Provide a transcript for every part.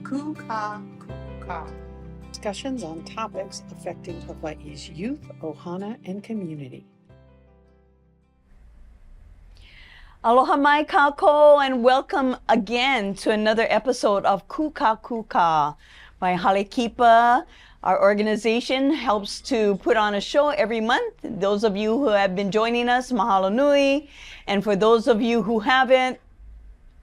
Kūkākūkā. Discussions on topics affecting Hawaii's youth, ohana, and community. Aloha mai kākou, and welcome again to another episode of Kūkākūkā by Hale Kipa. Our organization helps to put on a show every month. Those of you who have been joining us, mahalo nui. And for those of you who haven't,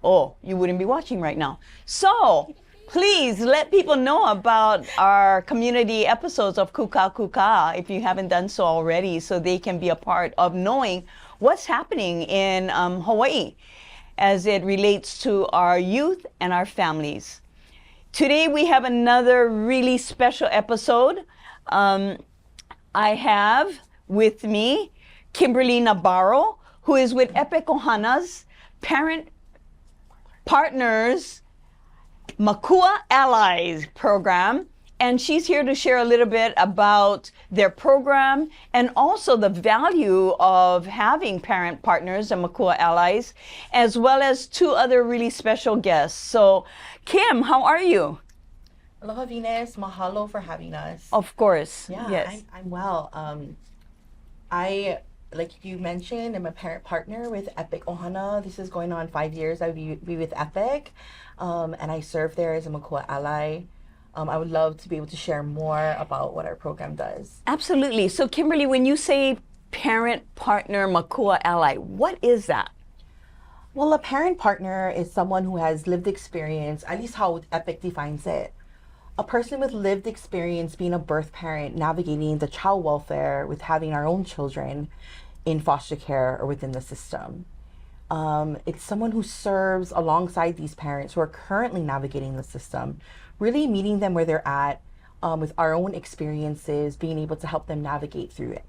you wouldn't be watching right now. So please let people know about our community episodes of Kūkākūkā if you haven't done so already, so they can be a part of knowing what's happening in Hawaii as it relates to our youth and our families. Today we have another really special episode. I have with me Kimberly Nabarro, who is with Epic Ohana's Parent Partners Makua Allies program, and she's here to share a little bit about their program and also the value of having parent partners and Makua Allies, as well as two other really special guests. So, Kim, how are you? Aloha Venus, mahalo for having us. Of course. Yeah, Yes. I'm well. I, like you mentioned, I'm a parent partner with Epic Ohana. This is going on 5 years. I will be with Epic, and I serve there as a Makua Ally. I would love to be able to share more about what our program does. Absolutely. So, Kimberly, when you say parent partner Makua Ally, what is that? Well, a parent partner is someone who has lived experience, at least how Epic defines it. A person with lived experience being a birth parent, navigating the child welfare with having our own children in foster care or within the system. It's someone who serves alongside these parents who are currently navigating the system, really meeting them where they're at with our own experiences, being able to help them navigate through it.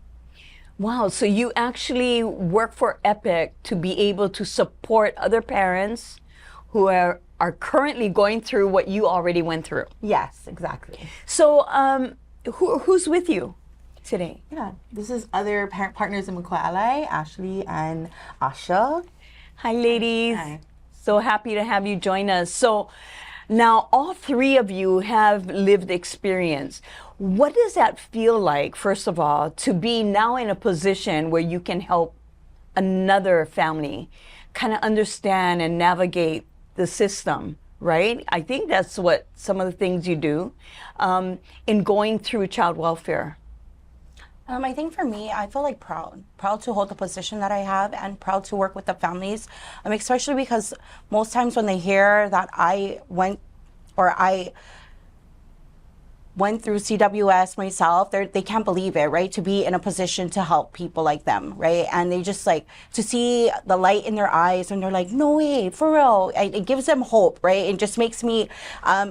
Wow, so you actually work for Epic to be able to support other parents who are currently going through what you already went through. Yes, exactly. So who's with you today? Yeah, this is other parent partners in Makua Ally, Ashley and Asha. Hi, ladies. Hi. So happy to have you join us. So now all three of you have lived experience. What does that feel like, first of all, to be now in a position where you can help another family kind of understand and navigate the system, right? I think that's what some of the things you do in going through child welfare. I think for me, I feel like proud to hold the position that I have and proud to work with the families, especially because most times when they hear that I went through CWS myself, they can't believe it, right? To be in a position to help people like them, right? And they just like to see the light in their eyes and they're like, no way, for real. It gives them hope, right? It just makes me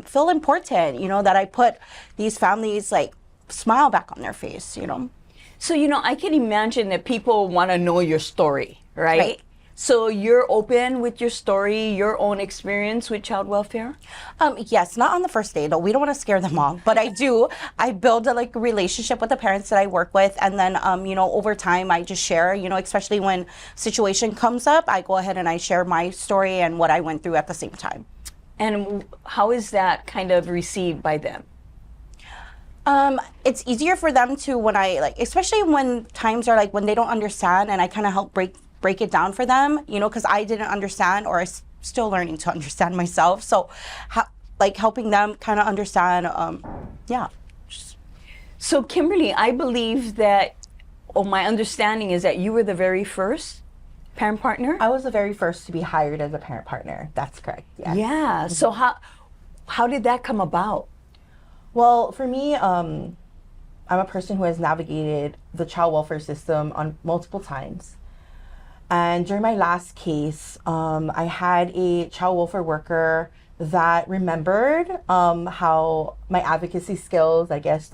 feel important, that I put these families like smile back on their face, So, I can imagine that people want to know your story, right? So you're open with your story, your own experience with child welfare? Yes, not on the first day though. We don't want to scare them off, but I do. I build a relationship with the parents that I work with, and then over time I just share. Especially when situation comes up, I go ahead and I share my story and what I went through at the same time. And how is that kind of received by them? It's easier for them to when especially when times are when they don't understand, and I kind of help break it down for them, because I didn't understand, or I'm still learning to understand myself. So, helping them kind of understand, yeah. So, Kimberly, I believe that, my understanding is that you were the very first parent partner? I was the very first to be hired as a parent partner. That's correct. Yes. Yeah. So, how did that come about? Well, for me, I'm a person who has navigated the child welfare system on multiple times. And during my last case, I had a child welfare worker that remembered how my advocacy skills, I guess,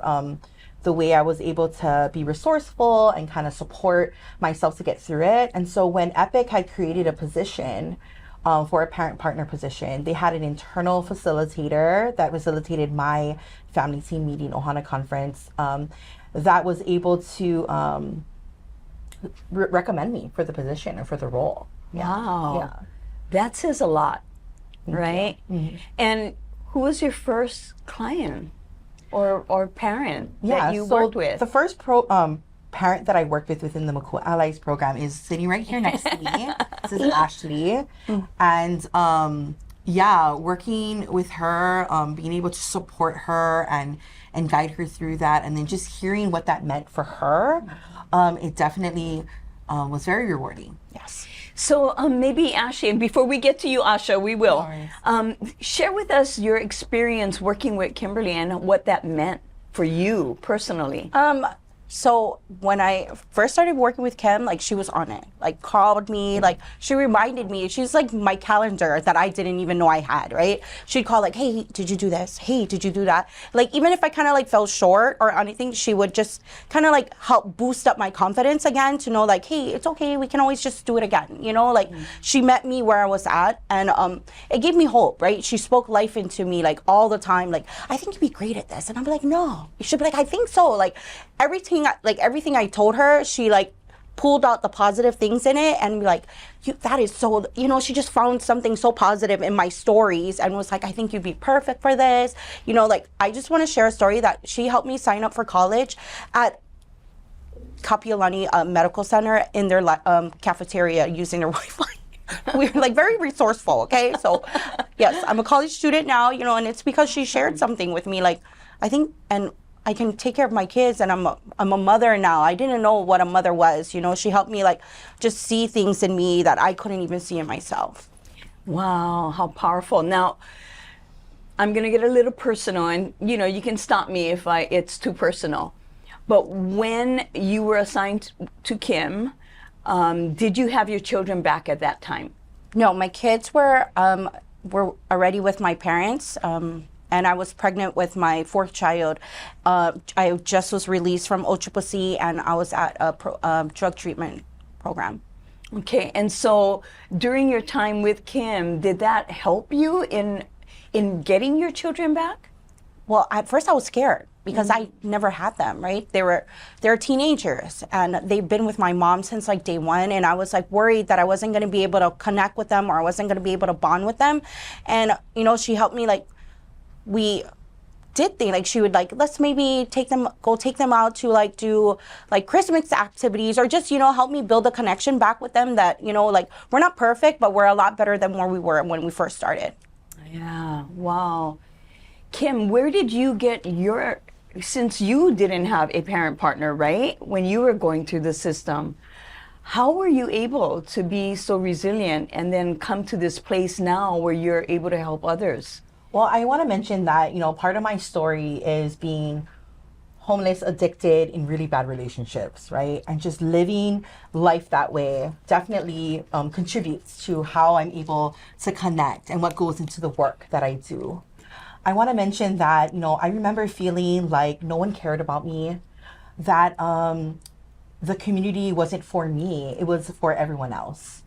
the way I was able to be resourceful and kind of support myself to get through it. And so when Epic had created a position for a parent partner position, they had an internal facilitator that facilitated my family team meeting Ohana conference that was able to recommend me for the position or for the role. Wow. Yeah. That says a lot, right? Mm-hmm. And Who was your first client or parent that you so worked with? The first parent that I worked with within the Makua Allies program is sitting right here next to me. This is Ashley. And working with her, being able to support her and guide her through that, and then just hearing what that meant for her, it definitely was very rewarding. Yes. So maybe Ashley, and before we get to you, Asha, we will. Share with us your experience working with Kimberly and what that meant for you personally. So when I first started working with Kim, like she was on it, like called me, like she reminded me, she's like my calendar that I didn't even know I had, right? She'd call like, hey, did you do this? Hey, did you do that? Like even if I kind of like fell short or anything, she would just kind of like help boost up my confidence again to know like, hey, it's okay, we can always just do it again, you know? Like she met me where I was at, and it gave me hope, right? She spoke life into me like all the time, like, I think you'd be great at this. And I'm like, no, you should be like, I think so. Like everything I told her, she like pulled out the positive things in it and be like, that is so, you know, she just found something so positive in my stories and was like, I think you'd be perfect for this. You know, like I just want to share a story that she helped me sign up for college at Kapiolani Medical Center in their cafeteria using their Wi-Fi. We're like very resourceful, okay? So yes, I'm a college student now, you know, and it's because she shared something with me, like I think, and I can take care of my kids, and I'm a mother now. I didn't know what a mother was, you know. She helped me like just see things in me that I couldn't even see in myself. Wow, how powerful. Now, I'm going to get a little personal, and you know, you can stop me if it's too personal. But when you were assigned to Kim, did you have your children back at that time? No, my kids were already with my parents. And I was pregnant with my fourth child. I just was released from Occupancy, and I was at a drug treatment program. Okay, and so during your time with Kim, did that help you in getting your children back? Well, at first I was scared because I never had them, right? They're teenagers, and they've been with my mom since like day one, and I was like worried that I wasn't gonna be able to connect with them, or I wasn't gonna be able to bond with them. And you know, she helped me, like, we did things, like she would like, let's maybe take them out to like do like Christmas activities, or just, you know, help me build a connection back with them that, you know, like we're not perfect, but we're a lot better than where we were when we first started. Yeah, wow. Kim, where did you get since you didn't have a parent partner, right? When you were going through the system, how were you able to be so resilient and then come to this place now where you're able to help others? Well, I want to mention that, you know, part of my story is being homeless, addicted, in really bad relationships, right? And just living life that way definitely contributes to how I'm able to connect and what goes into the work that I do. I want to mention that, you know, I remember feeling like no one cared about me, that the community wasn't for me, it was for everyone else.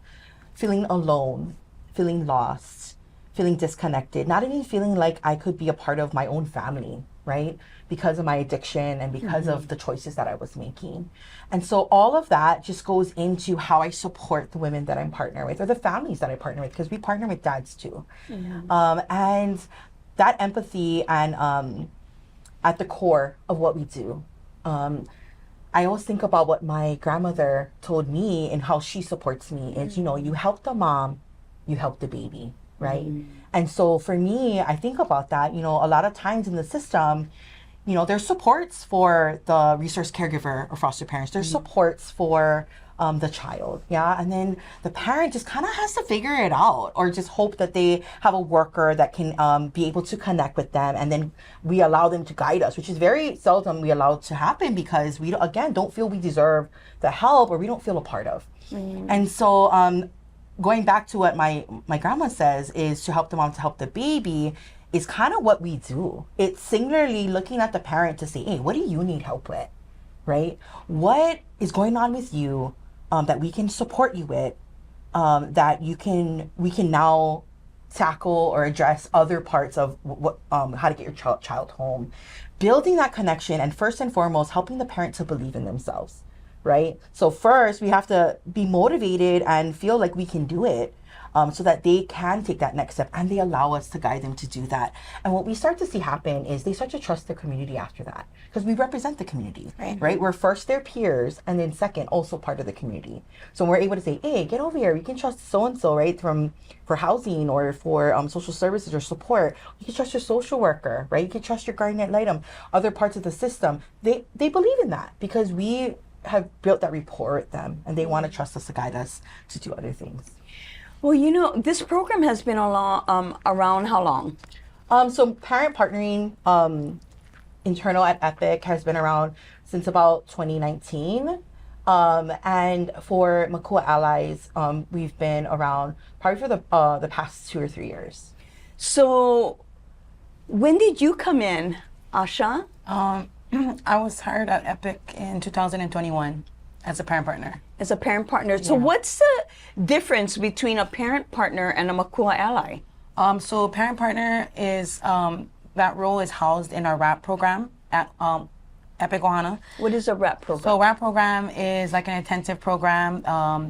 Feeling alone, feeling lost, feeling disconnected, not even feeling like I could be a part of my own family, right? Because of my addiction and because of the choices that I was making. And so all of that just goes into how I support the women that I'm partnered with, or the families that I partner with, because we partner with dads too. And that empathy and at the core of what we do. I always think about what my grandmother told me and how she supports me is, you know, you help the mom, you help the baby. Right? And so for me, I think about that, you know, a lot of times in the system, you know, there's supports for the resource caregiver or foster parents. There's supports for the child, yeah? And then the parent just kind of has to figure it out, or just hope that they have a worker that can be able to connect with them. And then we allow them to guide us, which is very seldom we allow to happen because we, again, don't feel we deserve the help, or we don't feel a part of. And so, going back to what my grandma says is to help the mom to help the baby is kind of what we do. It's singularly looking at the parent to say, hey, what do you need help with, right? What is going on with you that we can support you with, that we can now tackle or address other parts of what how to get your child home. Building that connection, and first and foremost, helping the parent to believe in themselves, right? So first, we have to be motivated and feel like we can do it. so that they can take that next step, and they allow us to guide them to do that. And what we start to see happen is they start to trust the community after that, because we represent the community, right? We're first their peers, and then second, also part of the community. So we're able to say, hey, get over here. We can trust so-and-so, right? For housing or for social services or support. You can trust your social worker, right? You can trust your guardian ad litem, other parts of the system. They believe in that because we have built that rapport with them, and they want to trust us to guide us to do other things. Well, this program has been around how long? So parent partnering internal at Epic has been around since about 2019. And for Makua Allies, we've been around probably for the past 2 or 3 years. So when did you come in, Asha? I was hired at Epic in 2021 as a parent partner. As a parent partner. So what's the difference between a parent partner and a Makua ally? So parent partner is, that role is housed in our RAP program at Epic Ohana. What is a RAP program? So RAP program is like an intensive program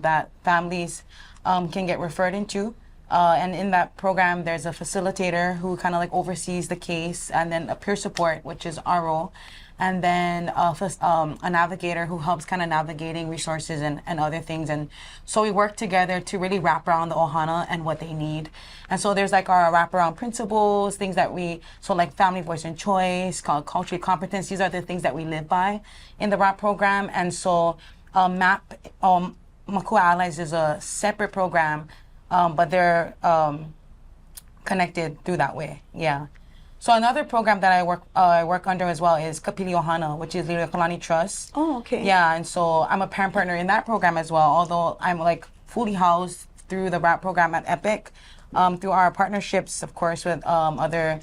that families can get referred into. And in that program, there's a facilitator who kind of like oversees the case, and then a peer support, which is our role, and then a navigator who helps kind of navigating resources and other things. And so we work together to really wrap around the ohana and what they need. And so there's like our wraparound principles, things that so like family voice and choice, cultural competence, these are the things that we live by in the RAP program. And so Makua Allies is a separate program, but they're connected through that way, yeah. So another program that I work under as well is Kapili Ohana, which is Liukalani Trust. Oh, okay. Yeah, and so I'm a parent partner in that program as well, although I'm like fully housed through the RAP program at Epic, through our partnerships, of course, with other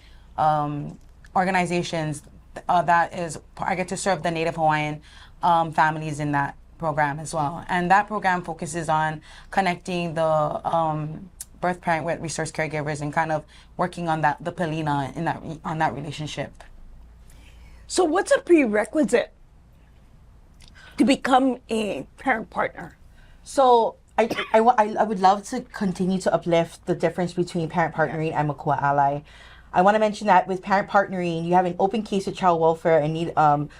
organizations. I get to serve the Native Hawaiian families in that program as well. And that program focuses on connecting the birth parent with resource caregivers and kind of working on the palina on that relationship. So what's a prerequisite to become a parent partner? So I would love to continue to uplift the difference between parent partnering and Makua Ally. I want to mention that with parent partnering, you have an open case of child welfare and need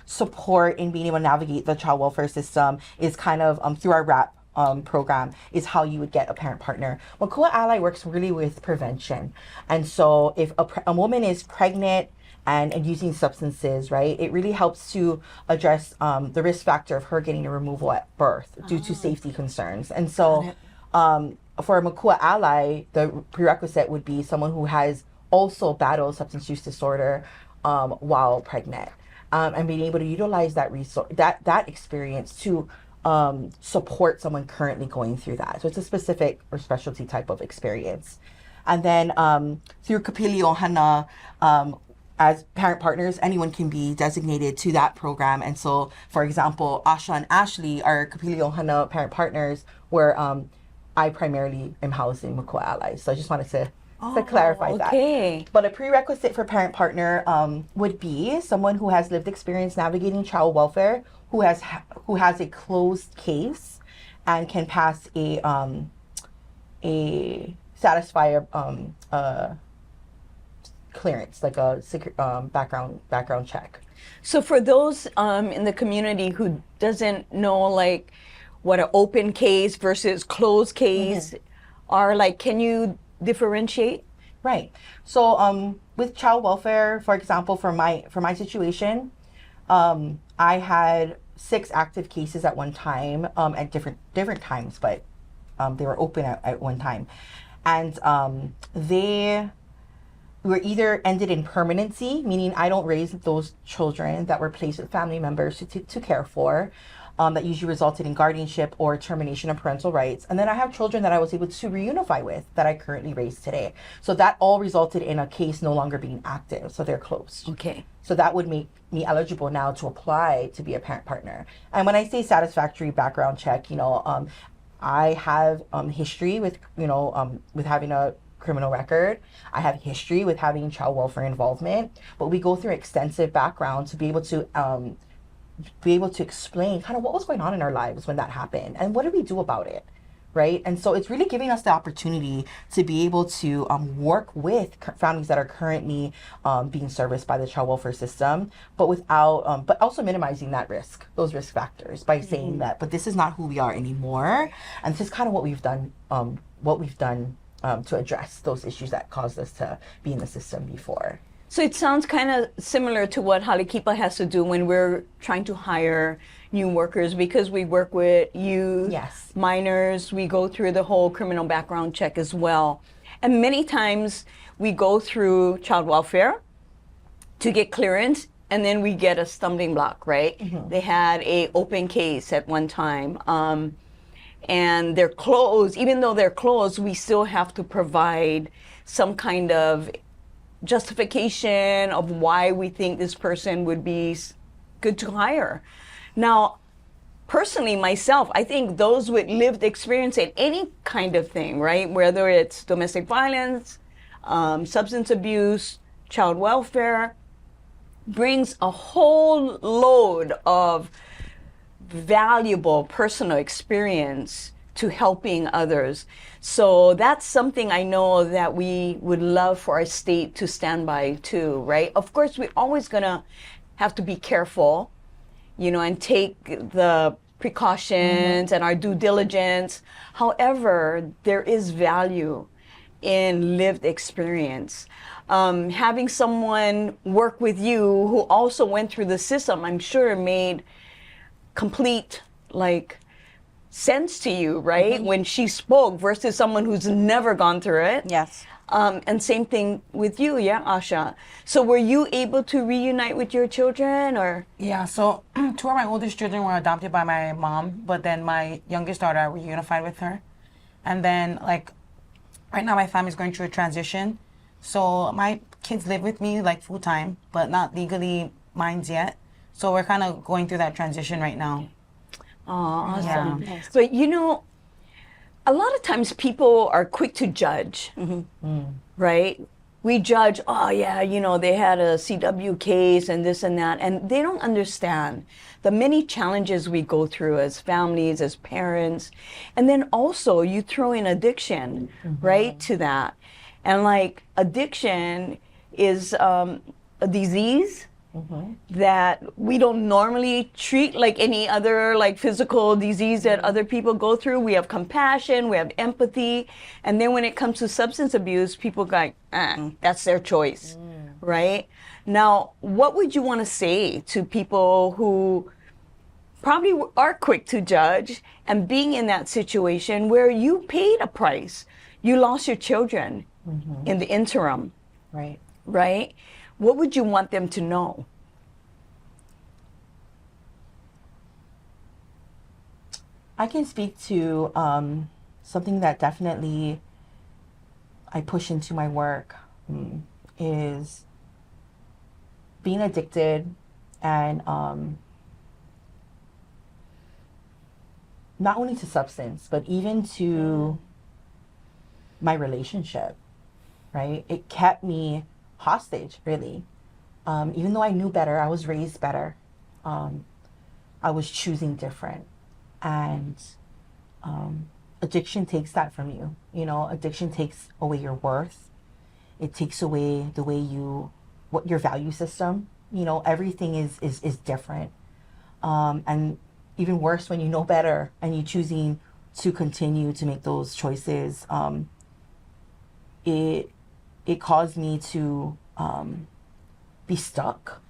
support in being able to navigate the child welfare system is kind of through our RAP program is how you would get a parent partner. Makua Ally works really with prevention. And so if a woman is pregnant and using substances, right, it really helps to address the risk factor of her getting a removal at birth due to safety concerns. And so for a Makua Ally, the prerequisite would be someone who has also battled substance use disorder while pregnant, and being able to utilize that resource, that experience to support someone currently going through that. So it's a specific or specialty type of experience. And then through Kapili Ohana, as parent partners, anyone can be designated to that program. And so, for example, Asha and Ashley are Kapili Ohana parent partners, where I primarily am housed in Makua Allies. So I just wanted to clarify that. But a prerequisite for parent partner would be someone who has lived experience navigating child welfare, who has a closed case, and can pass satisfy a clearance, like a background check. So for those in the community who doesn't know like what an open case versus closed case are, like, can you differentiate? Right. So with child welfare, for example, for my situation, I had 6 active cases at one time, at different times, but they were open at one time, and they were either ended in permanency, meaning I don't raise those children that were placed with family members to care for. That usually resulted in guardianship or termination of parental rights. And then I have children that I was able to reunify with that I currently raise today. So that all resulted in a case no longer being active. So they're closed. Okay. So that would make me eligible now to apply to be a parent partner. And when I say satisfactory background check, I have history with, with having a criminal record. I have history with having child welfare involvement, but we go through extensive background to be able to explain kind of what was going on in our lives when that happened and what did we do about it, right? And so it's really giving us the opportunity to be able to work with families that are currently being serviced by the child welfare system, but without, but also minimizing that risk, those risk factors, by saying that, but this is not who we are anymore, and this is kind of what we've done, to address those issues that caused us to be in the system before. So it sounds kind of similar to what Hale Kipa has to do when we're trying to hire new workers, because we work with youth, Yes. minors, we go through the whole criminal background check as well. And many times we go through child welfare to get clearance, and then we get a stumbling block, right? They had a open case at one time, and they're closed. Even though they're closed, we still have to provide some kind of justification of why we think this person would be good to hire. Now, personally, myself, I think those with lived experience in any kind of thing, right? Whether it's domestic violence, substance abuse, child welfare, brings a whole load of valuable personal experience to helping others. So that's something I know that we would love for our state to stand by too, right? Of course, we're always gonna have to be careful, and take the precautions and our due diligence. However, there is value in lived experience. Having someone work with you who also went through the system, I'm sure made complete, sense to you, right? When she spoke versus someone who's never gone through it. Yes. And same thing with you, yeah, Asha. So were you able to reunite with your children, or? Yeah, so 2 of my oldest children were adopted by my mom, but then my youngest daughter, I reunified with her. And then, right now my family's going through a transition. So my kids live with me, full time, but not legally mine yet. So we're kind of going through that transition right now. Oh, awesome. Yeah. But a lot of times people are quick to judge, right? We judge, oh yeah, they had a CW case and this and that, and they don't understand the many challenges we go through as families, as parents. And then also you throw in addiction, right, to that. And addiction is a disease that we don't normally treat like any other physical disease that other people go through. We have compassion, we have empathy, and then when it comes to substance abuse, people go, that's their choice, right? Now, what would you want to say to people who probably are quick to judge and being in that situation where you paid a price, you lost your children in the interim, right? What would you want them to know? I can speak to something that definitely I push into my work is being addicted and not only to substance, but even to my relationship, right? It kept me hostage, really. Even though I knew better, I was raised better. I was choosing different. And addiction takes that from you. Addiction takes away your worth. It takes away the way what your value system, everything is different. And even worse when you know better and you choosing to continue to make those choices, it caused me to be stuck,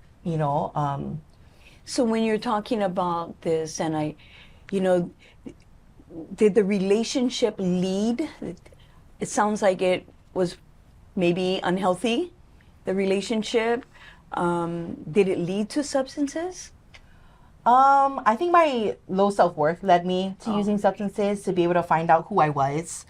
So when you're talking about this, and did the relationship lead? It sounds like it was maybe unhealthy, the relationship. Did it lead to substances? I think my low self-worth led me to using substances to be able to find out who I was.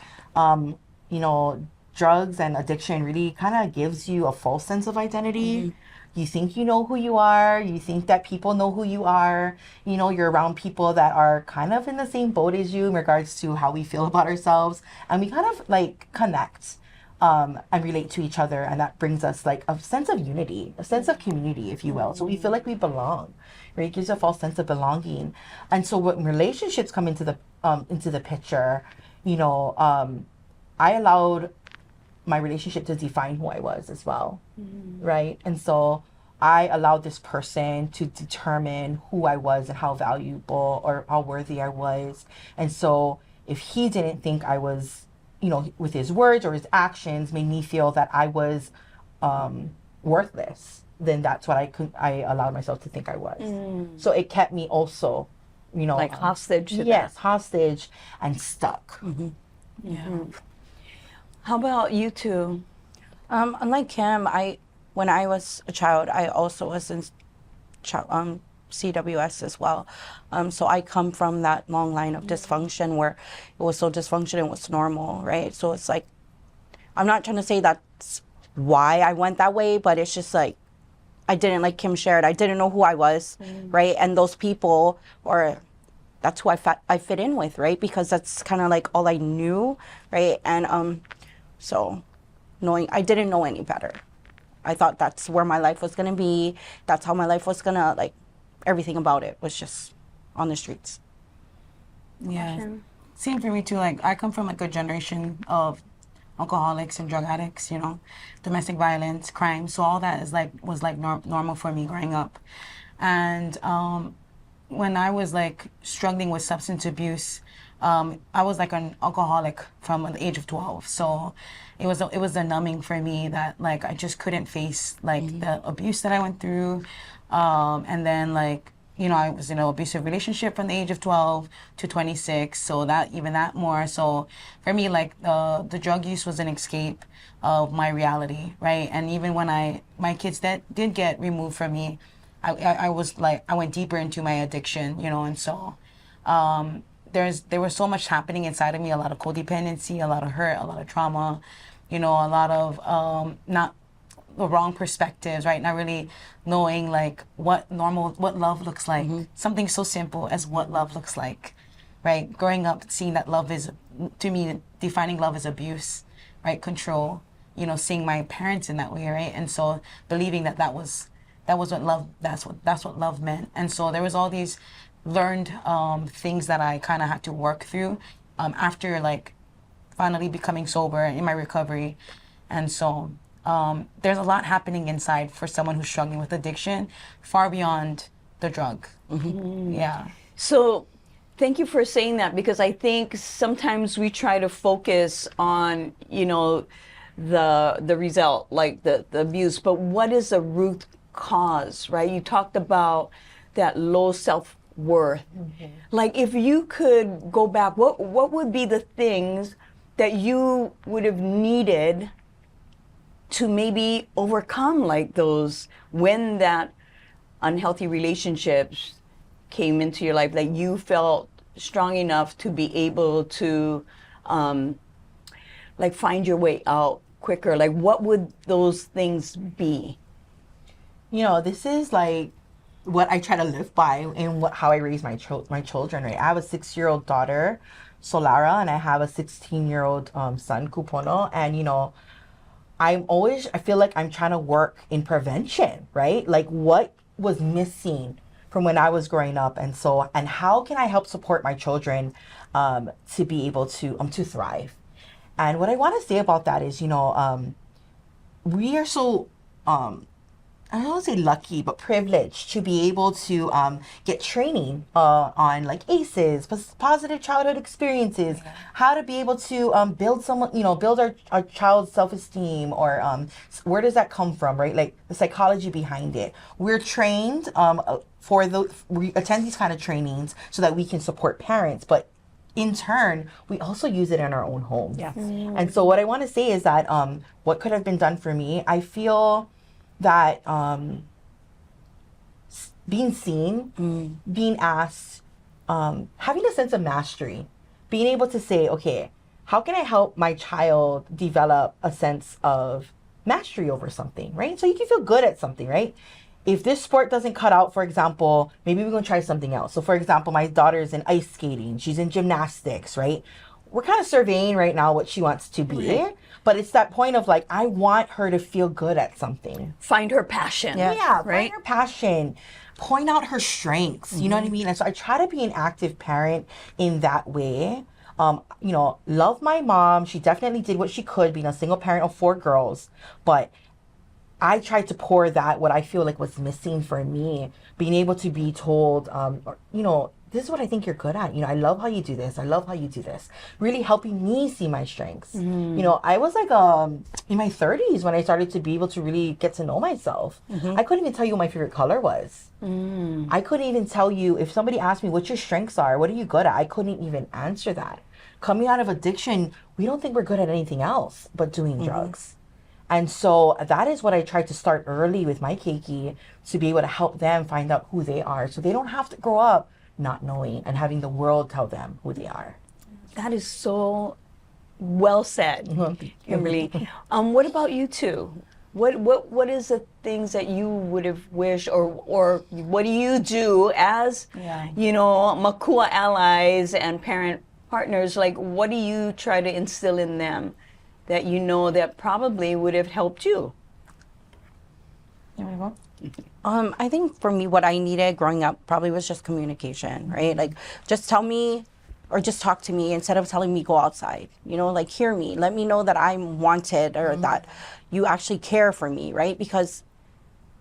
Drugs and addiction really kind of gives you a false sense of identity. You think you know who you are. You think that people know who you are. You're around people that are kind of in the same boat as you in regards to how we feel about ourselves. And we kind of connect and relate to each other. And that brings us a sense of unity, a sense of community, if you will. So we feel like we belong, right? It gives a false sense of belonging. And so when relationships come into the picture, I allowed my relationship to define who I was as well, right? And so I allowed this person to determine who I was and how valuable or how worthy I was. And so if he didn't think I was, with his words or his actions made me feel that I was worthless, then that's what I allowed myself to think I was. So it kept me also, like hostage to yes, hostage and stuck. Yeah. How about you two? Unlike Kim, when I was a child, I also was in CWS as well. So I come from that long line of dysfunction where it was so dysfunction, it was normal, right? So it's like, I'm not trying to say that's why I went that way, but it's just like, I didn't, like Kim shared, I didn't know who I was, right? And those people, that's who I fit in with, right? Because that's kind of like all I knew, right? And so I didn't know any better. I thought that's where my life was gonna be. That's how my life was gonna, like, everything about it was just on the streets. Yeah. Same for me too. Like, I come from like a generation of alcoholics and drug addicts, domestic violence, crime. So all that was normal for me growing up. And when I was like struggling with substance abuse, I was like an alcoholic from the age of 12. So it was a numbing for me that like I just couldn't face like the abuse that I went through. And then like, I was in an abusive relationship from the age of 12 to 26. So that more. So for me, like the drug use was an escape of my reality, right? And even when my kids that did get removed from me, I was like, I went deeper into my addiction, and so there was so much happening inside of me, a lot of codependency, a lot of hurt, a lot of trauma, a lot of not the wrong perspectives, right? Not really knowing like what love looks like. Something so simple as what love looks like, right? Growing up, seeing that love is, to me, defining love as abuse, right? Control, seeing my parents in that way, right? And so believing that was what love, that's what love meant. And so there was all these learned things that I kind of had to work through after like finally becoming sober in my recovery. And so there's a lot happening inside for someone who's struggling with addiction, far beyond the drug. Yeah. So thank you for saying that, because I think sometimes we try to focus on, the result, like the abuse, but what is the root cause, right? You talked about that low self-worth. Like, if you could go back, what would be the things that you would have needed to maybe overcome like those, when that unhealthy relationships came into your life, that you felt strong enough to be able to like find your way out quicker? Like, what would those things be? This is like what I try to live by and how I raise my children, right? I have a 6-year-old daughter, Solara, and I have a 16-year-old son, Kupono. And, I feel like I'm trying to work in prevention, right? Like, what was missing from when I was growing up? And how can I help support my children to be able to thrive? And what I want to say about that is, we are so, I don't want to say lucky, but privileged to be able to get training on like ACEs, positive childhood experiences, how to be able to build our child's self-esteem, or where does that come from, right? Like the psychology behind it. We're trained we attend these kind of trainings so that we can support parents, but in turn, we also use it in our own homes. Yes. And so what I want to say is that what could have been done for me, I feel that being seen, being asked, having a sense of mastery, being able to say, okay, how can I help my child develop a sense of mastery over something, right? So you can feel good at something, right? If this sport doesn't cut out, for example, maybe we're going to try something else. So for example, my daughter's in ice skating, she's in gymnastics, right? We're kind of surveying right now what she wants to be. But it's that point of like, I want her to feel good at something. Find her passion. Yeah, right? Find her passion. Point out her strengths. You know what I mean? And so I try to be an active parent in that way. love my mom. She definitely did what she could, being a single parent of 4 girls. But I tried to pour that, what I feel like was missing for me, being able to be told, this is what I think you're good at. I love how you do this. I love how you do this. Really helping me see my strengths. I was like in my 30s when I started to be able to really get to know myself. I couldn't even tell you what my favorite color was. I couldn't even tell you, if somebody asked me what your strengths are, what are you good at? I couldn't even answer that. Coming out of addiction, we don't think we're good at anything else but doing drugs. And so that is what I tried to start early with my keiki, to be able to help them find out who they are, so they don't have to grow up not knowing and having the world tell them who they are. That is so well said, Kimberly. What about you two? What is the things that you would have wished, or what do you do as Makua allies and parent partners? Like, what do you try to instill in them that that probably would have helped you? You want to go? I think for me, what I needed growing up probably was just communication, right? Like, just tell me or just talk to me instead of telling me go outside, like, hear me, let me know that I'm wanted, or that you actually care for me, right? Because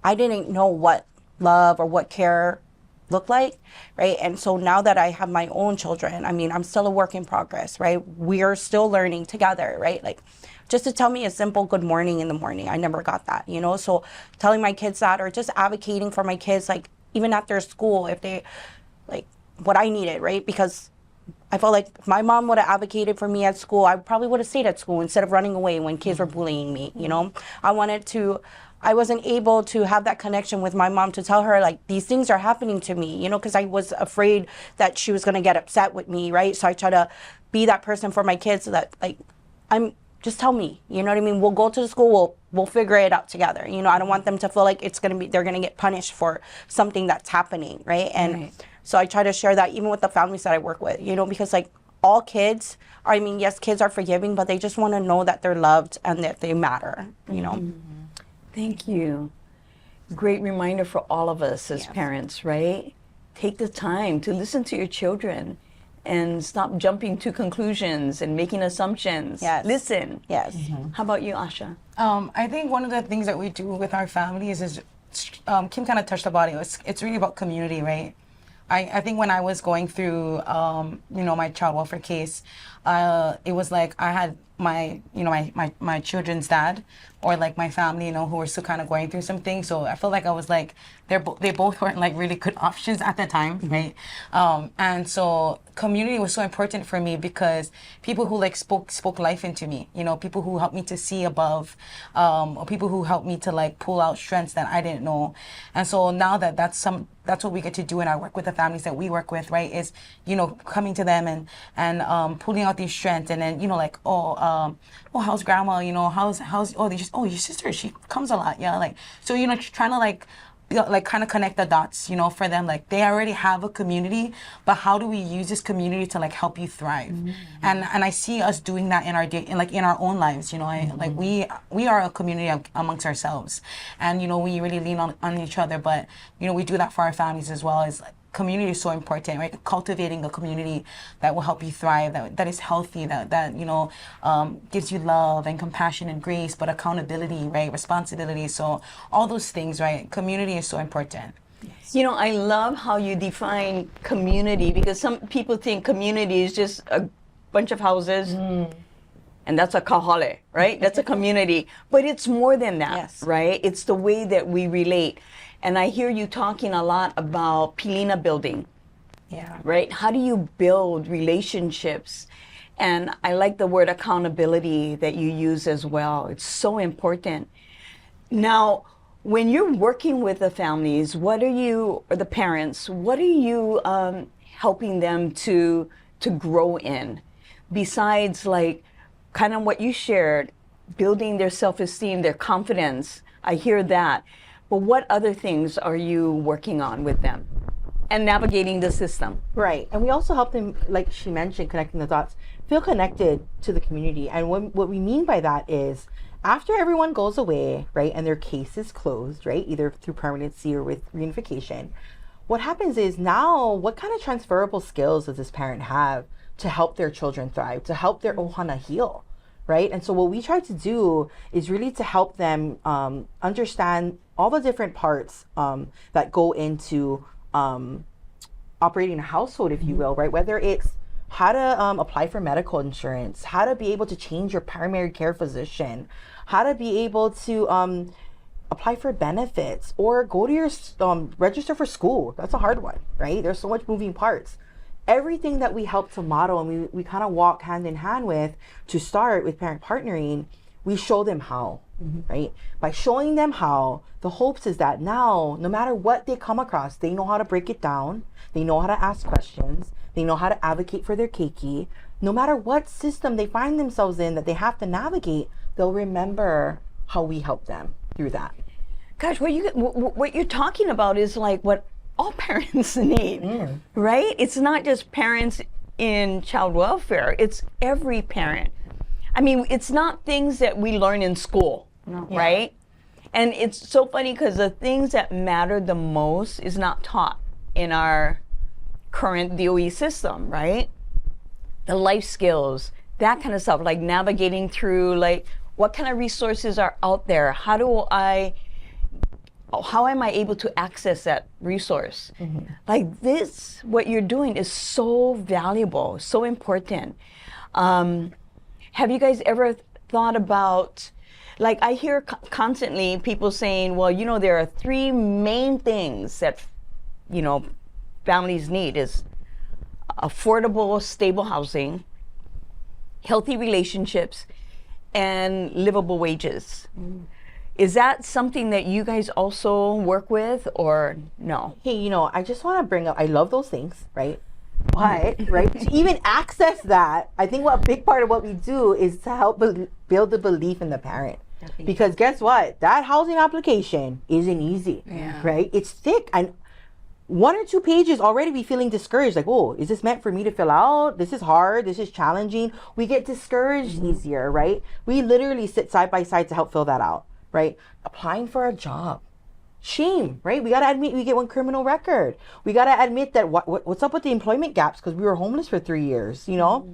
I didn't know what love or what care looked like, right? And so now that I have my own children, I'm still a work in progress, right? We are still learning together, right? Like, just to tell me a simple good morning in the morning, I never got that, So telling my kids that, or just advocating for my kids, like, even at their school, if they, like, what I needed, right? Because I felt like if my mom would have advocated for me at school, I probably would have stayed at school instead of running away when kids were bullying me, I wasn't able to have that connection with my mom to tell her, like, these things are happening to me, because I was afraid that she was going to get upset with me, right? So I try to be that person for my kids, so that, like, just tell me, We'll go to the school, we'll figure it out together. I don't want them to feel like they're going to get punished for something that's happening, right? And so I try to share that even with the families that I work with, because, like, all kids, yes, kids are forgiving, but they just want to know that they're loved and that they matter, Thank you. Great reminder for all of us as parents, right? Take the time to listen to your children and stop jumping to conclusions and making assumptions. Yes. Listen. Yes. How about you, Asha? I think one of the things that we do with our families is, Kim kind of touched about it. It's really about community, right? I think when I was going through, my child welfare case, it was like I had my children's dad, or like my family, who were still kind of going through some things. So I felt like I was like, they both weren't like really good options at the time, right? And so community was so important for me, because people who like spoke life into me, people who helped me to see above, or people who helped me to like pull out strengths that I didn't know. And so now that's what we get to do in our work with the families that we work with, right? Is, coming to them and pulling out these strengths, and then, like, how's grandma, your sister, she comes a lot, like, so, trying to like kind of connect the dots, for them. Like, they already have a community, but how do we use this community to like help you thrive? And I see us doing that in our own lives, like we are a community amongst ourselves, and we really lean on each other, but we do that for our families as well. Is like, community is so important, right? Cultivating a community that will help you thrive, that is healthy, that gives you love and compassion and grace, but accountability, right? Responsibility. So all those things, right? Community is so important. I love how you define community, because some people think community is just a bunch of houses. And that's a kahale, right? That's a community. But it's more than that, right? It's the way that we relate. And I hear you talking a lot about pilina building. Yeah. Right? How do you build relationships? And I like the word accountability that you use as well. It's so important. Now, when you're working with the families, or the parents, what are you helping them to grow in? Besides, like, kind of what you shared, building their self-esteem, their confidence. I hear that. But what other things are you working on with them and navigating the system? Right. And we also help them, like she mentioned, connecting the dots, feel connected to the community. And what we mean by that is, after everyone goes away, right, and their case is closed, right, either through permanency or with reunification, what happens is now, what kind of transferable skills does this parent have to help their children thrive, to help their ohana heal, right? And so what we try to do is really to help them understand all the different parts that go into operating a household, if you will, right? Whether it's how to apply for medical insurance, how to be able to change your primary care physician, how to be able to apply for benefits, or go to your register for school. That's a hard one, right? There's so much moving parts. Everything that we help to model and we kind of walk hand in hand with to start with parent partnering, we show them how, right? By showing them how, the hopes is that now, no matter what they come across, they know how to break it down, they know how to ask questions, they know how to advocate for their keiki. No matter what system they find themselves in that they have to navigate, they'll remember how we help them through that. Gosh, what you're talking about is like what all parents need, right? It's not just parents in child welfare, it's every parent. I mean, it's not things that we learn in school, right? And it's so funny because the things that matter the most is not taught in our current DOE system, right? The life skills, that kind of stuff, like navigating through, like, what kind of resources are out there? How am I able to access that resource? Like this, what you're doing is so valuable, so important. Have you guys ever thought about, like I hear constantly people saying, well, you know, there are 3 main things that, you know, families need is affordable, stable housing, healthy relationships, and livable wages. Is that something that you guys also work with, or no? Hey, you know, I just want to bring up, I love those things, right? But, right, to even access that, I think what a big part of what we do is to help build the belief in the parent. Because guess what? That housing application isn't easy, right? It's thick, and 1 or 2 pages already be feeling discouraged. Like, oh, is this meant for me to fill out? This is hard. This is challenging. We get discouraged easier, right? We literally sit side by side to help fill that out, right? Applying for a job. Shame, right? We got to admit we get 1 criminal record. We got to admit that what's up with the employment gaps because we were homeless for 3 years, you know?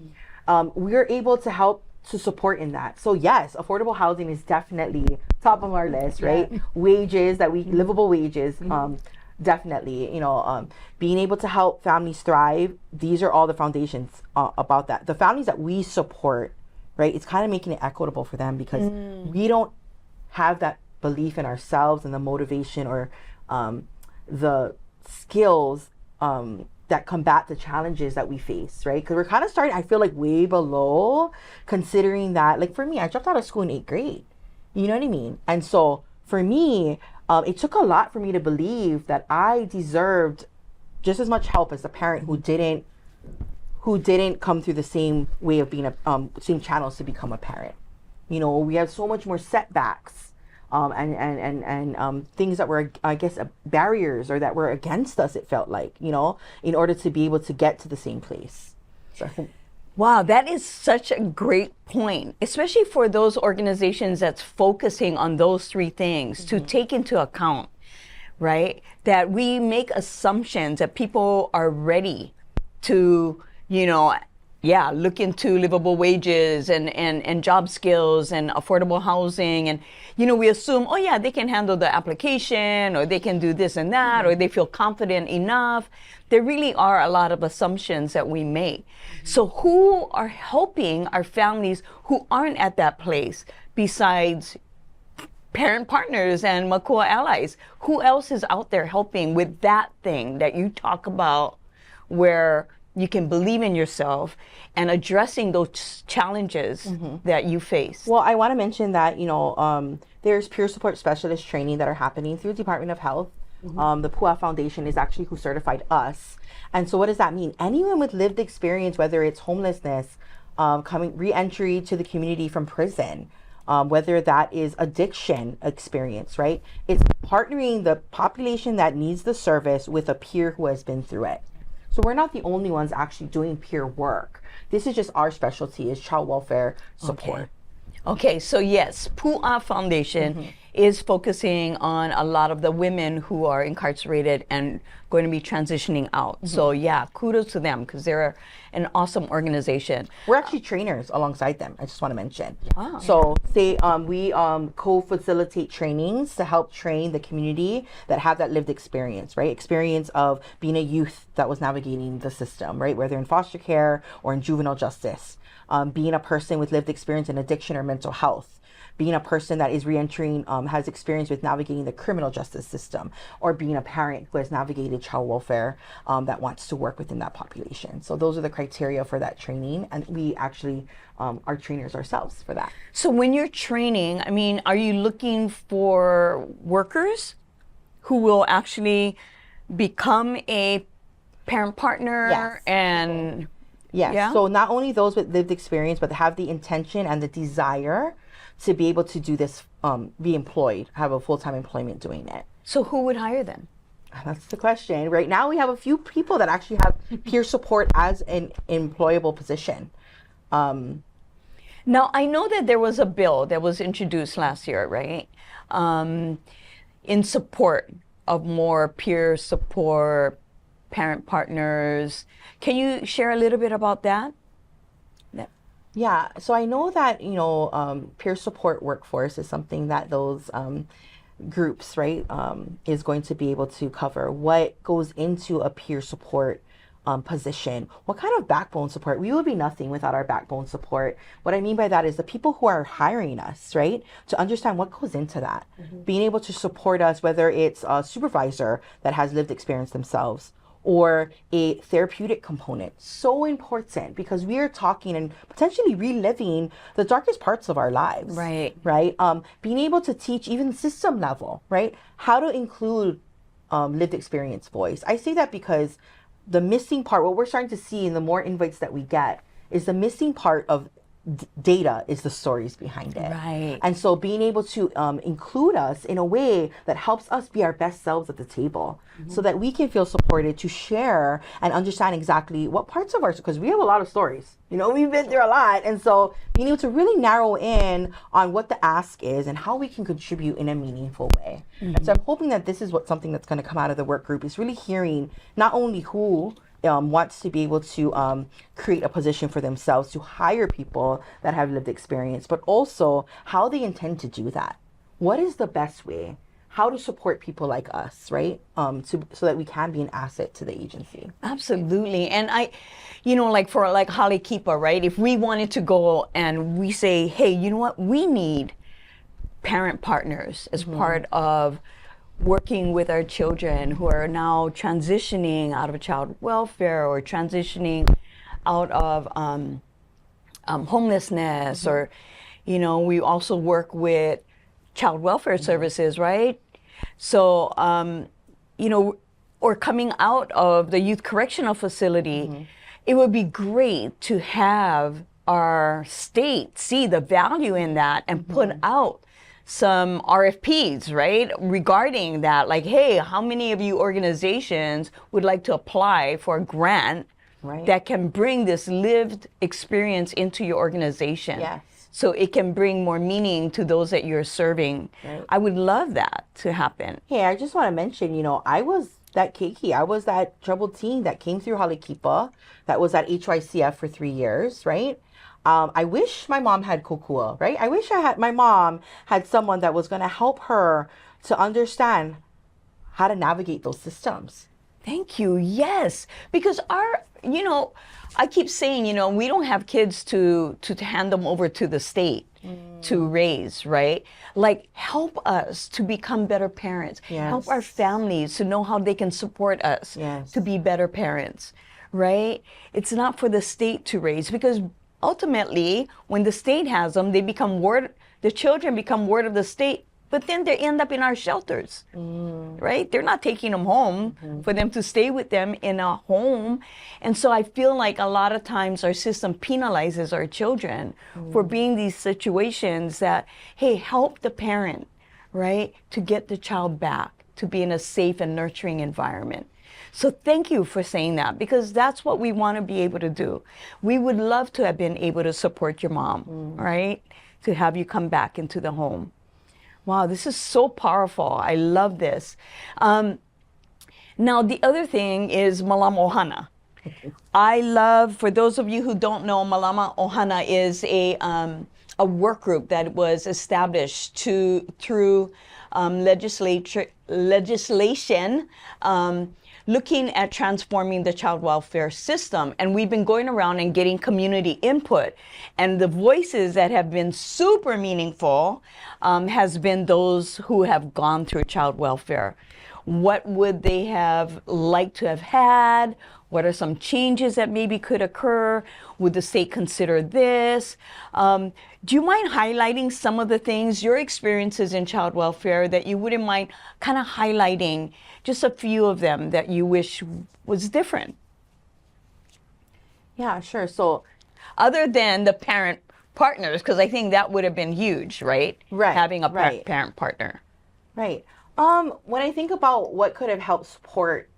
We're able to help to support in that. So yes, affordable housing is definitely top of our list, right? Wages, livable wages, definitely, you know, being able to help families thrive. These are all the foundations about that. The families that we support, right? It's kind of making it equitable for them because we don't have that belief in ourselves and the motivation or the skills that combat the challenges that we face, right? Because we're kind of starting, I feel like, way below, considering that, like for me, I dropped out of school in 8th grade. You know what I mean? And so for me, it took a lot for me to believe that I deserved just as much help as the parent who didn't come through the same way of being same channels to become a parent. You know, we have so much more setbacks and things that were, I guess, barriers or that were against us, it felt like, you know, in order to be able to get to the same place. So. Wow, that is such a great point, especially for those organizations that's focusing on those 3 things to take into account, right? That we make assumptions that people are ready to, you know, look into livable wages and job skills and affordable housing. And, you know, we assume, oh yeah, they can handle the application or they can do this and that, or they feel confident enough. There really are a lot of assumptions that we make. So who are helping our families who aren't at that place besides parent partners and Makua allies? Who else is out there helping with that thing that you talk about where you can believe in yourself and addressing those challenges that you face? Well, I want to mention that, you know, there's peer support specialist training that are happening through Department of Health. The PUA Foundation is actually who certified us. And so what does that mean? Anyone with lived experience, whether it's homelessness, re-entry to the community from prison, whether that is addiction experience, right? It's partnering the population that needs the service with a peer who has been through it. So we're not the only ones actually doing peer work. This is just our specialty, is child welfare support. Okay, so yes, PUA Foundation is focusing on a lot of the women who are incarcerated and going to be transitioning out. So yeah, kudos to them, because they're an awesome organization. We're actually trainers alongside them. I just want to mention. Wow. So we co-facilitate trainings to help train the community that have that lived experience, right? Experience of being a youth that was navigating the system, right? Whether in foster care or in juvenile justice, being a person with lived experience in addiction or mental health, being a person that is reentering, has experience with navigating the criminal justice system, or being a parent who has navigated child welfare that wants to work within that population. So those are the criteria for that training, and we actually are trainers ourselves for that. So when you're training, I mean, are you looking for workers who will actually become a parent partner? Yes. And Yes. Yeah? So not only those with lived experience, but have the intention and the desire to be able to do this, be employed, have a full-time employment doing it. so who would hire them? That's the question. Right now, we have a few people that actually have peer support as an employable position. Now, I know that there was a bill that was introduced last year, right? In support of more peer support, parent partners. Can you share a little bit about that? Yeah, so I know that, peer support workforce is something that those groups, right, is going to be able to cover. What goes into a peer support position? What kind of backbone support? We would be nothing without our backbone support. What I mean by that is the people who are hiring us, right, to understand what goes into that. Being able to support us, whether it's a supervisor that has lived experience themselves, or a therapeutic component. So important, because we are talking and potentially reliving the darkest parts of our lives. Right. Right. Being able to teach even system level, right, how to include lived experience voice. I say that because the missing part, what we're starting to see in the more invites that we get, is the missing part of data is the stories behind it. Right. And so being able to include us in a way that helps us be our best selves at the table, so that we can feel supported to share and understand exactly what parts of ours, because we have a lot of stories, we've been through a lot. And so being able to really narrow in on what the ask is and how we can contribute in a meaningful way. And so I'm hoping that this is something that's going to come out of the work group, is really hearing not only who wants to be able to create a position for themselves to hire people that have lived experience, but also how they intend to do that. What is the best way? How to support people like us, right? So that we can be an asset to the agency. Absolutely. And like for Hale Kipa, right? If we wanted to go and we say, hey, you know what? We need parent partners as part of working with our children who are now transitioning out of child welfare or transitioning out of homelessness, or, we also work with child welfare services, right? So, or coming out of the youth correctional facility, it would be great to have our state see the value in that and put out some RFPs, right, regarding that. Like, hey, how many of you organizations would like to apply for a grant that can bring this lived experience into your organization? Yes. So it can bring more meaning to those that you're serving. Right. I would love that to happen. Hey, I just want to mention, I was that keiki. I was that troubled teen that came through Hale Kipa, that was at HYCF for 3 years, right? I wish my mom had kokua, right? I wish my mom had someone that was going to help her to understand how to navigate those systems. Thank you. Yes, because I keep saying, we don't have kids to hand them over to the state to raise, right? Like, help us to become better parents. Yes. Help our families to know how they can support us to be better parents, right? It's not for the state to raise, because ultimately, when the state has them, the children become ward of the state, but then they end up in our shelters, right? They're not taking them home for them to stay with them in a home. And so I feel like a lot of times our system penalizes our children for being these situations that, hey, help the parent, right, to get the child back, to be in a safe and nurturing environment. So thank you for saying that, because that's what we want to be able to do. We would love to have been able to support your mom, right? To have you come back into the home. Wow, this is so powerful. I love this. Now, the other thing is Malamohana. I love, for those of you who don't know, Malama Ohana is a work group that was established through legislation looking at transforming the child welfare system. And we've been going around and getting community input. And the voices that have been super meaningful has been those who have gone through child welfare. What would they have liked to have had? What are some changes that maybe could occur? Would the state consider this? Do you mind highlighting some of the things, your experiences in child welfare, that you wouldn't mind kind of highlighting just a few of them that you wish was different? Yeah, sure. So other than the parent partners, because I think that would have been huge, right? Right, Having a right. parent partner. Right. When I think about what could have helped support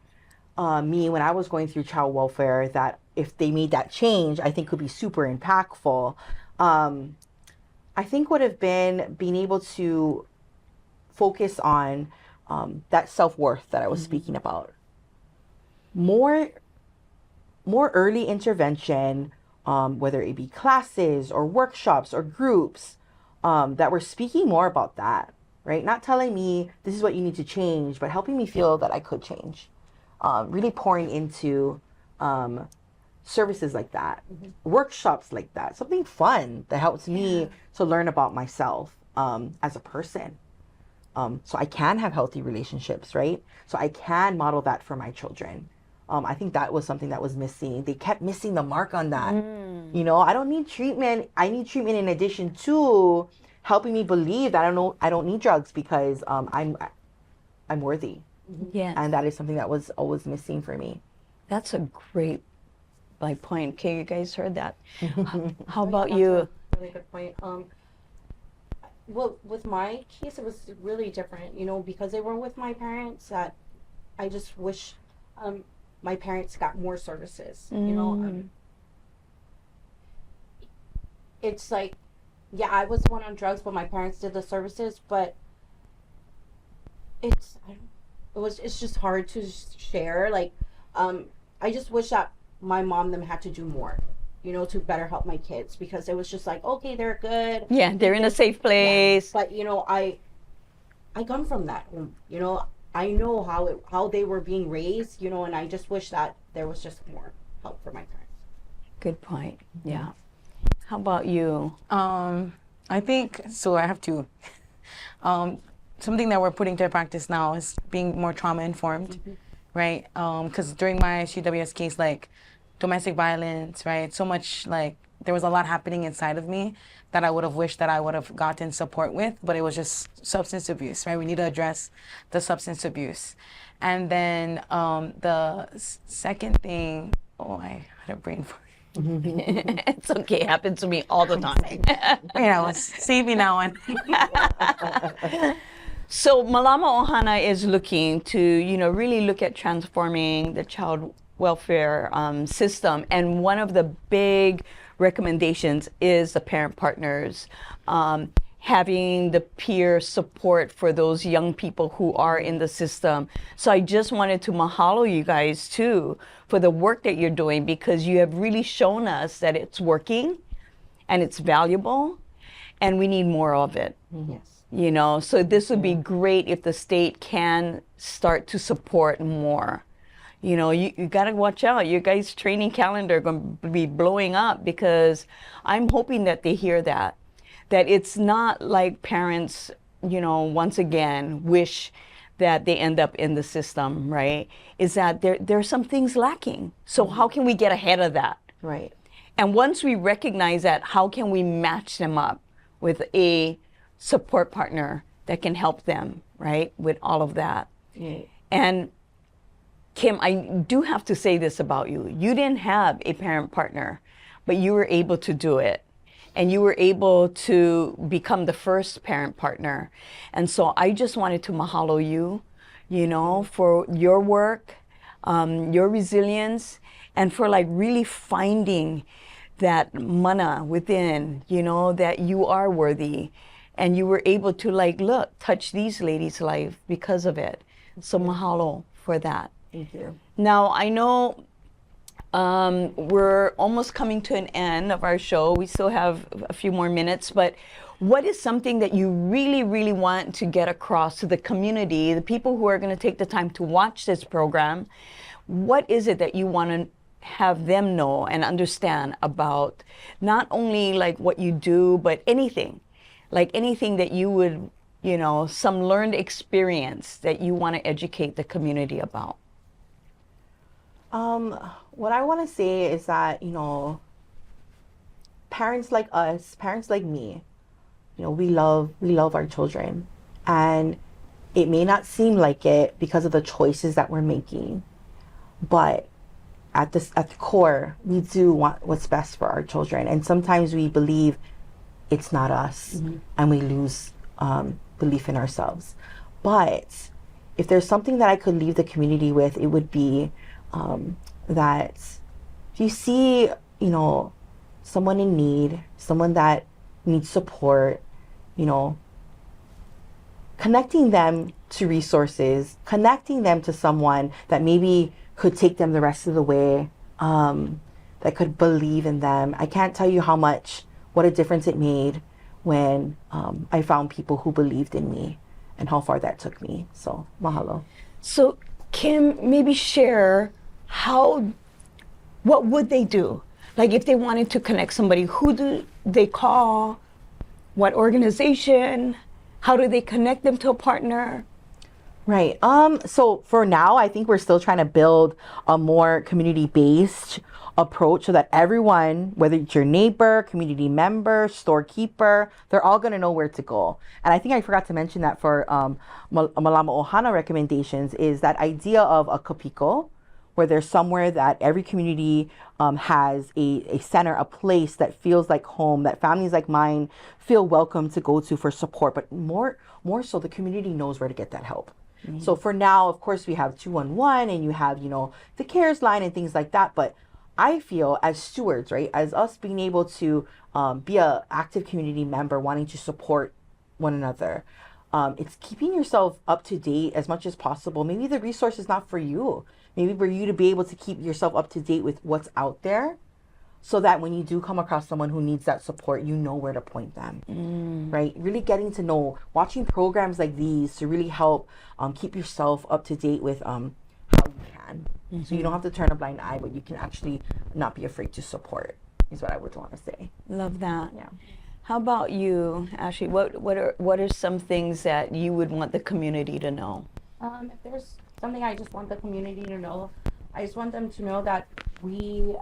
me when I was going through child welfare, that if they made that change, I think could be super impactful. I think would have been being able to focus on that self-worth that I was speaking about. More early intervention, whether it be classes or workshops or groups, that were speaking more about that, right? Not telling me this is what you need to change, but helping me feel that I could change. Really pouring into services like that, workshops like that, something fun that helps me to learn about myself as a person. So I can have healthy relationships, right? So I can model that for my children. I think that was something that was missing. They kept missing the mark on that. You know, I don't need treatment. I need treatment in addition to helping me believe that I don't need drugs because I'm worthy. Yeah. And that is something that was always missing for me. That's a great point. Okay, you guys heard that. How about you? Really good point. Well, with my case, it was really different, you know, because they were with my parents. That I just wish my parents got more services. You know, it's like, yeah, I was the one on drugs, but my parents did the services. But it's just hard to share. Like, I just wish that my mom them had to do more, you know, to better help my kids, because it was just like, okay, they're good. Yeah, they're in a safe place. Yeah. But you know, I come from that home. You know, I know how they were being raised. You know, and I just wish that there was just more help for my parents. Good point. Yeah. How about you? I think so. I have to. Something that we're putting to practice now is being more trauma informed, right? Because during my CWS case, like domestic violence, right? So much, like, there was a lot happening inside of me that I would have wished that I would have gotten support with, but it was just substance abuse, right? We need to address the substance abuse. And then the second thing, I had a brain fart. It's okay. It happens to me all the time. Save me now. So Malama Ohana is looking to, really look at transforming the child welfare system. And one of the big recommendations is the parent partners, having the peer support for those young people who are in the system. So I just wanted to mahalo you guys too for the work that you're doing, because you have really shown us that it's working and it's valuable and we need more of it. Yes. So this would be great if the state can start to support more. You got to watch out. Your guys' training calendar going to be blowing up, because I'm hoping that they hear that it's not like parents, once again, wish that they end up in the system, right? Is that there are some things lacking. So how can we get ahead of that? Right. And once we recognize that, how can we match them up with a support partner that can help them, right, with all of that? Right. And Kim, I do have to say this about you. You didn't have a parent partner, but you were able to do it. And you were able to become the first parent partner. And so I just wanted to mahalo you, for your work, your resilience, and for really finding that mana within, that you are worthy. And you were able to touch these ladies' life because of it. So mahalo for that. Thank you. Now, I know We're almost coming to an end of our show. We still have a few more minutes, but what is something that you really, really want to get across to the community, the people who are going to take the time to watch this program? What is it that you want to have them know and understand about not only like what you do, but anything, like anything that you would, you know, some learned experience that you want to educate the community about? What I want to say is that, you know, parents like us, parents like me, you know, we love our children, and it may not seem like it because of the choices that we're making, but at the core, we do want what's best for our children. And sometimes we believe it's not us, and we lose belief in ourselves. But if there's something that I could leave the community with, it would be that if you see, you know, someone in need, someone that needs support, you know, connecting them to resources, connecting them to someone that maybe could take them the rest of the way, that could believe in them. I can't tell you what a difference it made when I found people who believed in me and how far that took me. So, mahalo. So, Kim, maybe share what would they do? Like if they wanted to connect somebody, who do they call? What organization? How do they connect them to a partner? Right. So for now, I think we're still trying to build a more community-based approach so that everyone, whether it's your neighbor, community member, storekeeper, they're all going to know where to go. And I think I forgot to mention that for Malama Ohana recommendations is that idea of a kapiko, where there's somewhere that every community has a center, a place that feels like home, that families like mine feel welcome to go to for support, but more so the community knows where to get that help. So for now, of course, we have 211 and you have, you know, the CARES line and things like that. But I feel as stewards, right, as us being able to be an active community member, wanting to support one another, it's keeping yourself up to date as much as possible. Maybe the resource is not for you. Maybe for you to be able to keep yourself up to date with what's out there, so that when you do come across someone who needs that support, you know where to point them, right? Really getting to know, watching programs like these to really help keep yourself up to date with how you can. So you don't have to turn a blind eye, but you can actually not be afraid to support, is what I would want to say. Love that. Yeah. How about you, Ashley? What are some things that you would want the community to know? If there's something I just want the community to know, I just want them to know that we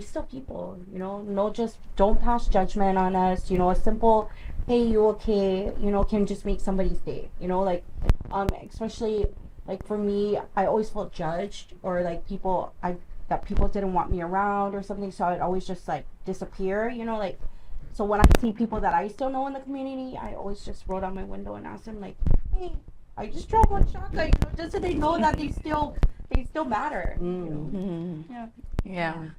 still people, you know, just don't pass judgment on us. You know, a simple, hey, you okay, you know, can just make somebody's day, you know, like, especially like for me, I always felt judged, or like that people didn't want me around or something. So I'd always just like disappear, you know, like, so when I see people that I still know in the community, I always just roll down my window and ask them like, hey, I just drove one shaka, you know, just so they know that they still matter. You know? Yeah.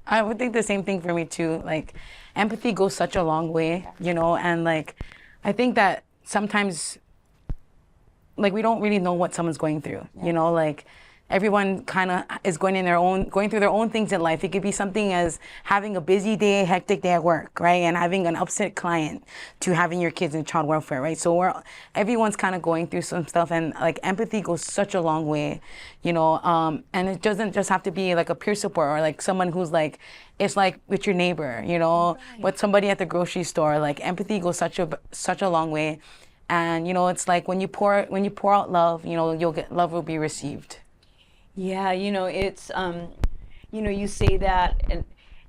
I would think the same thing for me too. Like, empathy goes such a long way, you know, and like, I think that sometimes, like, we don't really know what someone's going through, you know, like, everyone kind of is going through their own things in life. It could be something as having a busy day, hectic day at work, right? And having an upset client, to having your kids in child welfare, right? So everyone's kind of going through some stuff, and like empathy goes such a long way, you know. And it doesn't just have to be like a peer support or like someone who's like, it's like with your neighbor, you know, with somebody at the grocery store. Like empathy goes such a long way, and you know, it's like when you pour out love, you know, love will be received. Yeah, you know, it's, you know, you say that,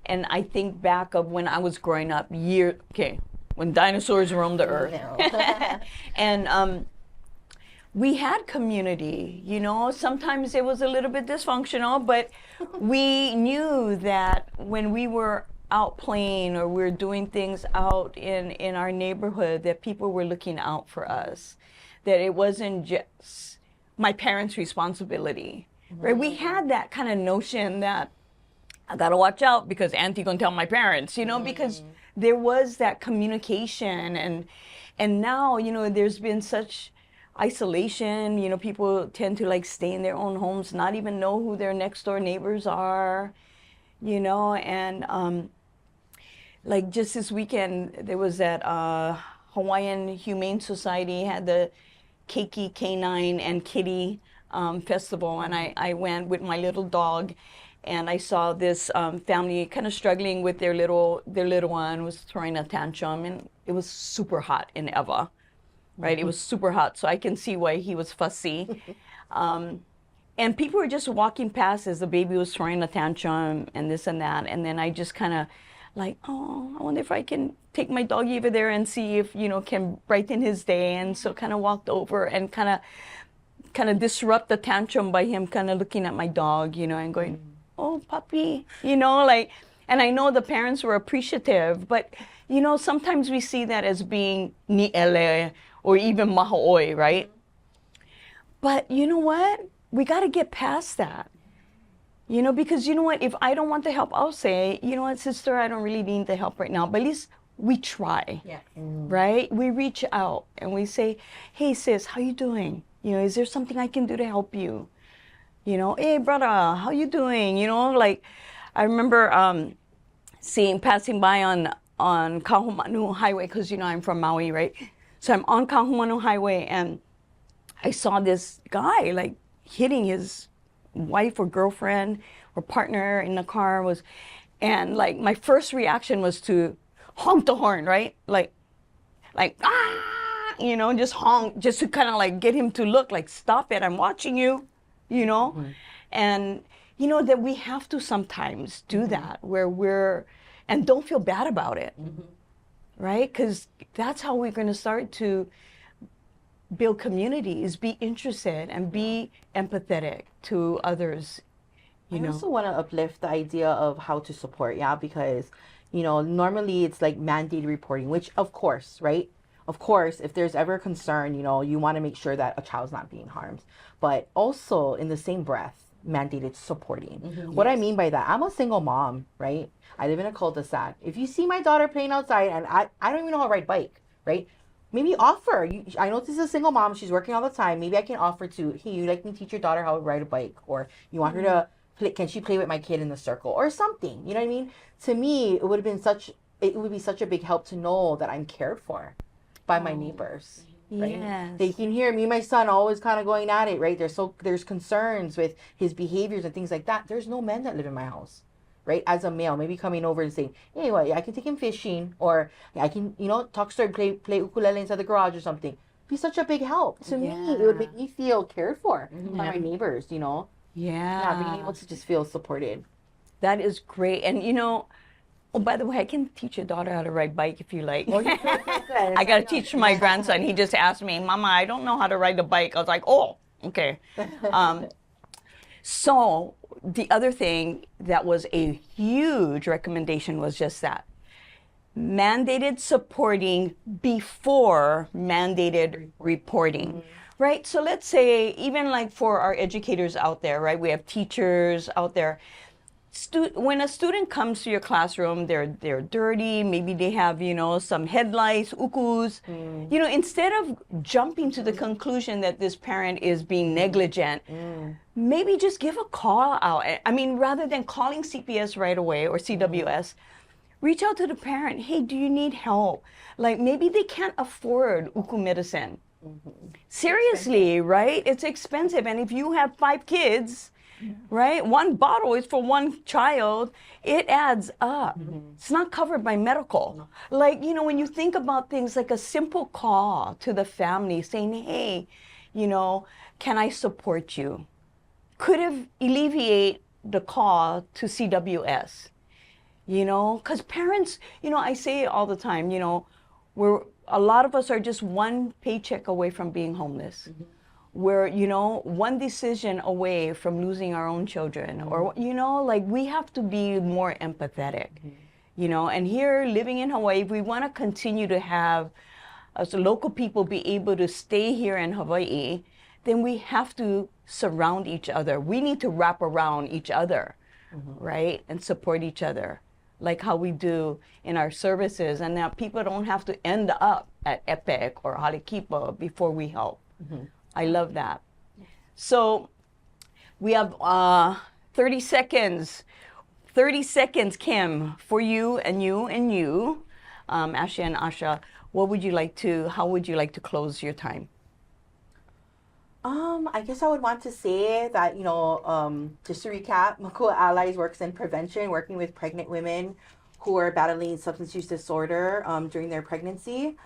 and I think back of when I was growing up, when dinosaurs roamed the earth. And we had community, you know, sometimes it was a little bit dysfunctional, but we knew that when we were out playing or we were doing things out in our neighborhood, that people were looking out for us, that it wasn't just my parents' responsibility. Right, we had that kind of notion that I gotta watch out because auntie gonna tell my parents, you know, because there was that communication, and now, you know, there's been such isolation. You know, people tend to like stay in their own homes, not even know who their next door neighbors are, you know. And like just this weekend, there was that Hawaiian Humane Society had the Keiki Canine and Kitty festival, and I went with my little dog, and I saw this family kind of struggling with their little one was throwing a tantrum, and it was super hot in Eva, right? It was super hot, so I can see why he was fussy. And people were just walking past as the baby was throwing a tantrum and this and that, and then I just kind of like, oh, I wonder if I can take my doggy over there and see if, you know, can brighten his day. And so kind of walked over and kind of disrupt the tantrum by him kind of looking at my dog, you know, and going, oh, puppy, you know, like, and I know the parents were appreciative, but, you know, sometimes we see that as being ni'ele or even maho'oi, right? But you know what? We got to get past that. You know, because you know what, if I don't want the help, I'll say, you know what, sister, I don't really need the help right now. But at least we try, right? We reach out and we say, hey, sis, how you doing? You know, is there something I can do to help you? You know, hey, brother, how you doing? You know, like, I remember passing by on Kahumanu Highway, because, you know, I'm from Maui, right? So I'm on Kahumanu Highway, and I saw this guy, like, hitting his wife or girlfriend or partner in the car and like my first reaction was to honk the horn, right? Like ah, you know, just honk, just to kind of like get him to look like, stop it, I'm watching you, you know? And you know that we have to sometimes do that where and don't feel bad about it, right? Because that's how we're going to start to build communities, be interested and be empathetic to others. You know, I also want to uplift the idea of how to support, because, you know, normally it's like mandated reporting, which of course, right? Of course, if there's ever a concern, you know, you want to make sure that a child's not being harmed. But also in the same breath, mandated supporting. What I mean by that, I'm a single mom, right? I live in a cul-de-sac. If you see my daughter playing outside and I don't even know how to ride a bike, right? Maybe offer. I know this is a single mom. She's working all the time. Maybe I can offer to, hey, you like me to teach your daughter how to ride a bike? Or you want her to play, can she play with my kid in the circle? Or something. You know what I mean? To me, it would be such a big help to know that I'm cared for by my neighbors. Right? yes. They can hear me and my son always kind of going at it, right? There's concerns with his behaviors and things like that. There's no men that live in my house. Right, as a male, maybe coming over and saying, hey, well, I can take him fishing, or I can, you know, talk story, play ukulele inside the garage or something. Be such a big help. To me, it would make me feel cared for by my neighbors, you know? Yeah, being able to just feel supported. That is great. And, you know, oh, by the way, I can teach your daughter how to ride bike if you like. I got to teach my grandson. He just asked me, Mama, I don't know how to ride a bike. I was like, oh, okay. So the other thing that was a huge recommendation was just that. Mandated supporting before mandated reporting, right? So let's say even like for our educators out there, right? We have teachers out there. When a student comes to your classroom, they're dirty, maybe they have, you know, some headlights, ukus. You know, instead of jumping to the conclusion that this parent is being negligent, maybe just give a call out. I mean, rather than calling CPS right away or CWS, reach out to the parent. Hey, do you need help? Like maybe they can't afford uku medicine. Seriously, right? It's expensive. And if you have 5 kids, right? One bottle is for one child. It adds up. It's not covered by medical. Like, you know, when you think about things like a simple call to the family saying, hey, you know, can I support you? Could have alleviate the call to CWS, you know, because parents, you know, I say it all the time, you know, a lot of us are just one paycheck away from being homeless. We're, you know, one decision away from losing our own children, or, you know, like we have to be more empathetic, you know, and here living in Hawaii, if we want to continue to have as local people be able to stay here in Hawaii, then we have to surround each other. We need to wrap around each other, right? And support each other, like how we do in our services. And now people don't have to end up at EPIC or Hale Kipa before we help. I love that. So we have 30 seconds. 30 seconds, Kim, for you and you and you, Asha and Asha. How would you like to close your time? I guess I would want to say that, just to recap, Makua Allies works in prevention, working with pregnant women who are battling substance use disorder during their pregnancy.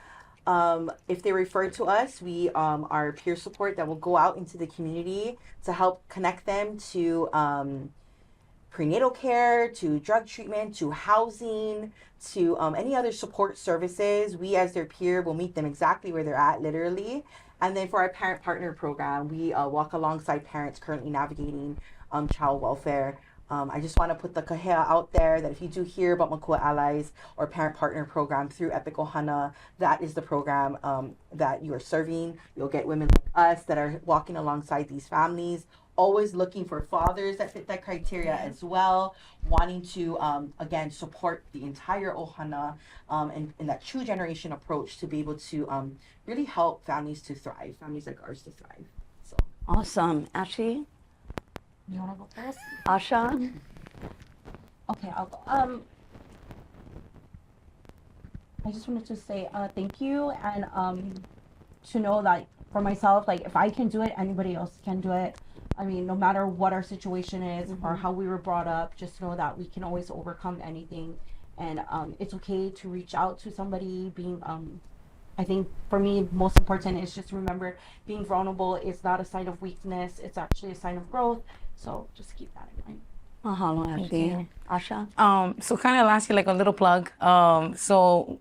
If they refer to us, we are peer support that will go out into the community to help connect them to prenatal care, to drug treatment, to housing, to any other support services. We as their peer will meet them exactly where they're at, literally. And then for our parent partner program, we walk alongside parents currently navigating child welfare. I just want to put the kahea out there that if you do hear about Makua Allies or Parent Partner Program through Epic Ohana, that is the program that you are serving. You'll get women like us that are walking alongside these families, always looking for fathers that fit that criteria as well, wanting to, again, support the entire Ohana and that true generation approach to be able to really help families to thrive, families like ours to thrive. So Awesome. Ashley? You want to go first? Asha? Okay, I'll go. I just wanted to say thank you, and to know that for myself, like if I can do it, anybody else can do it. I mean, no matter what our situation is or how we were brought up, just know that we can always overcome anything, and it's okay to reach out to somebody. I think for me, most important is just remember being vulnerable is not a sign of weakness. It's actually a sign of growth. So just keep that in mind. Mahalo, Ashley. Asha? So kind of lastly, like a little plug. So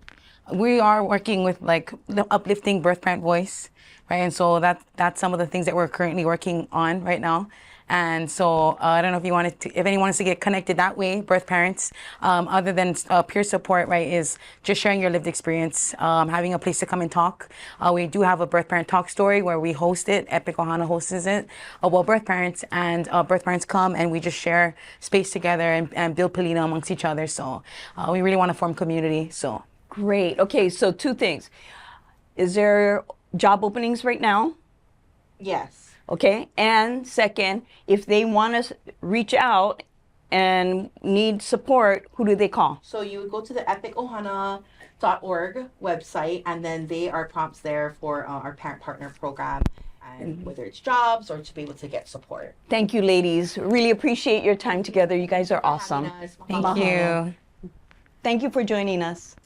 we are working with like the uplifting birth parent voice, right? And so that's some of the things that we're currently working on right now. And so I don't know if anyone wants to get connected that way, birth parents, other than peer support, right, is just sharing your lived experience, having a place to come and talk. We do have a birth parent talk story where we host it. Epic Ohana hosts it. Birth parents come and we just share space together and build palina amongst each other. So we really want to form community. So Great. Okay, so two things. Is there job openings right now? yes. Okay, and second, if they want to reach out and need support, who do they call? So you would go to the epicohana.org website, and then there are prompts there for our parent partner program, and whether it's jobs or to be able to get support. Thank you, ladies. Really appreciate your time together. You guys are awesome. thank you. Thank you for joining us.